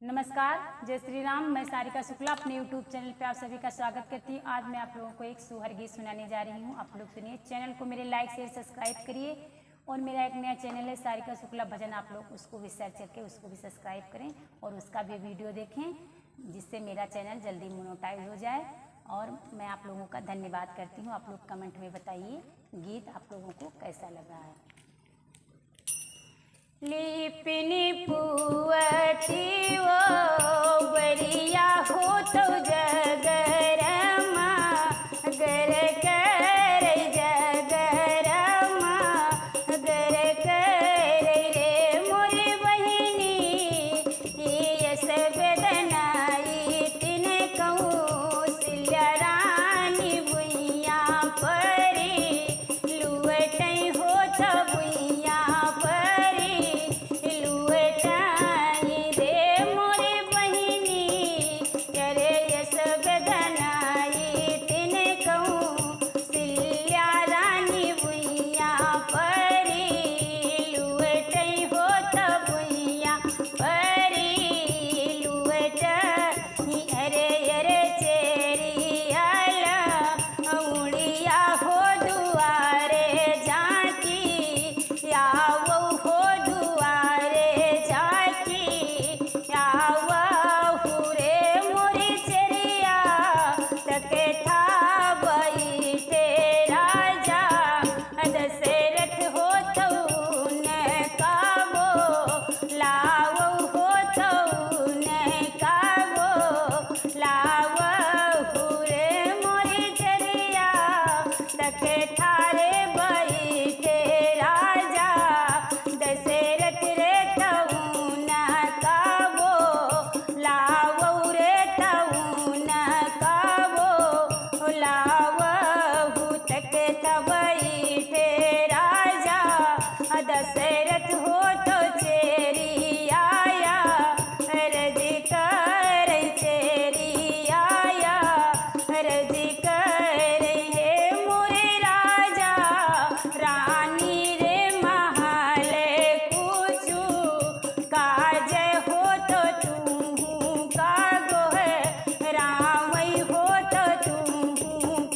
नमस्कार, जय श्री राम। मैं सारिका शुक्ला अपने YouTube चैनल पे आप सभी का स्वागत करती हूँ। आज मैं आप लोगों को एक सुहर गीत सुनाने जा रही हूँ। आप लोग सुनिए। चैनल को मेरे लाइक शेयर सब्सक्राइब करिए और मेरा एक नया चैनल है सारिका शुक्ला भजन, आप लोग उसको भी सर्च करके उसको भी सब्सक्राइब करें और उसका भी वीडियो देखें, जिससे मेरा चैनल जल्दी मोनेटाइज हो जाए। और मैं आप लोगों का धन्यवाद करती हूँ। आप लोग कमेंट में बताइए गीत आप लोगों को कैसा लगा है। लिपनी पुअती वो बरिया हो तो जगरमा गर कर जगरमा गर कर रे मोरी बहिनी यस बेदनाई तिन कहूँ सिल्या रानी बुइया परी लुवटई हो तो बुइया दशरथ हो तो चेरी आया रज कर चेरी आया रज कर हे मोरे राजा रानी रे महल पूछू काज हो तो तू कागो है रावई हो तो तू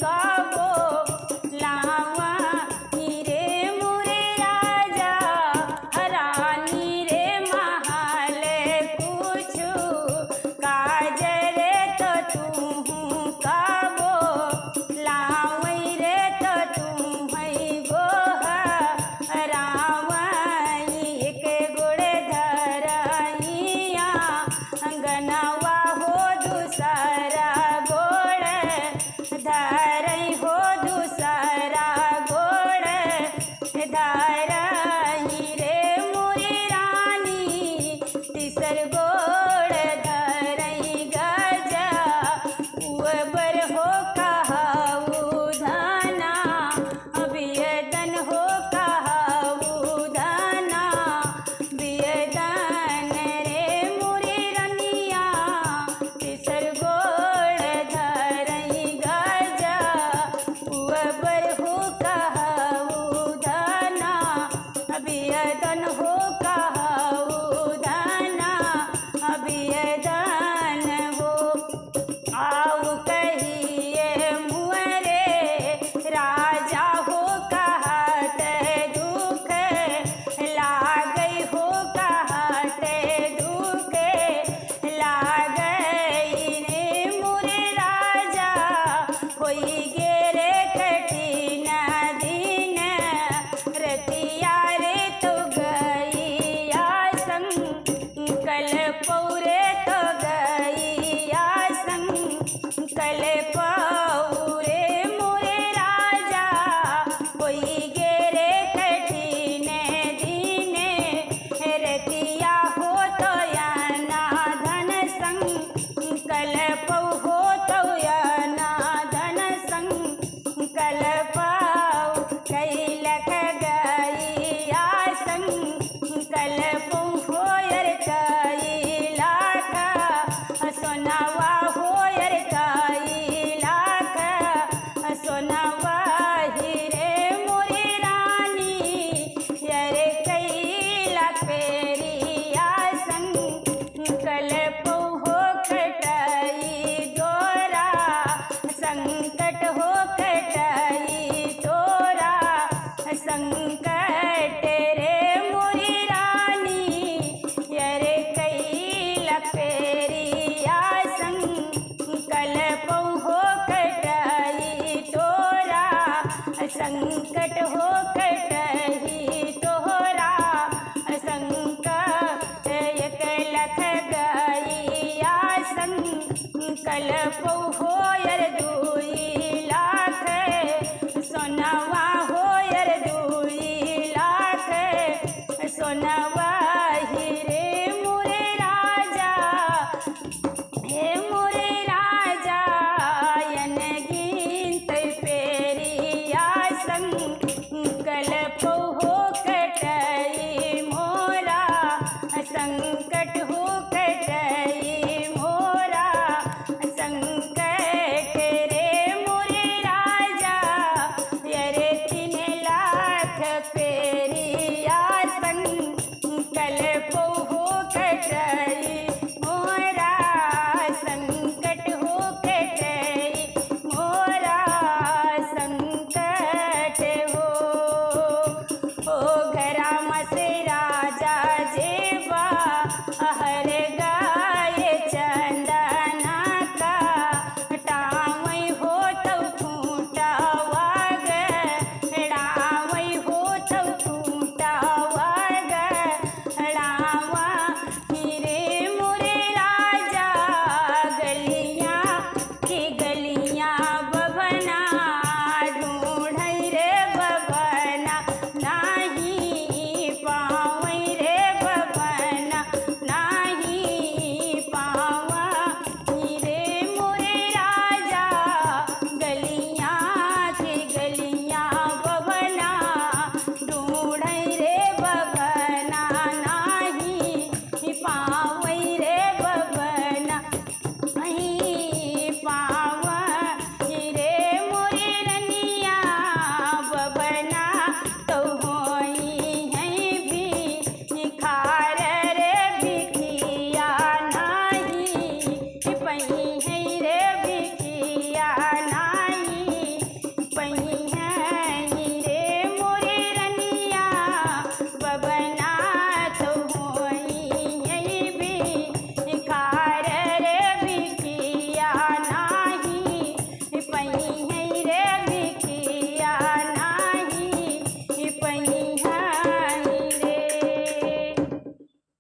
कागो लावा कल रख गई संकल्प होयर दूर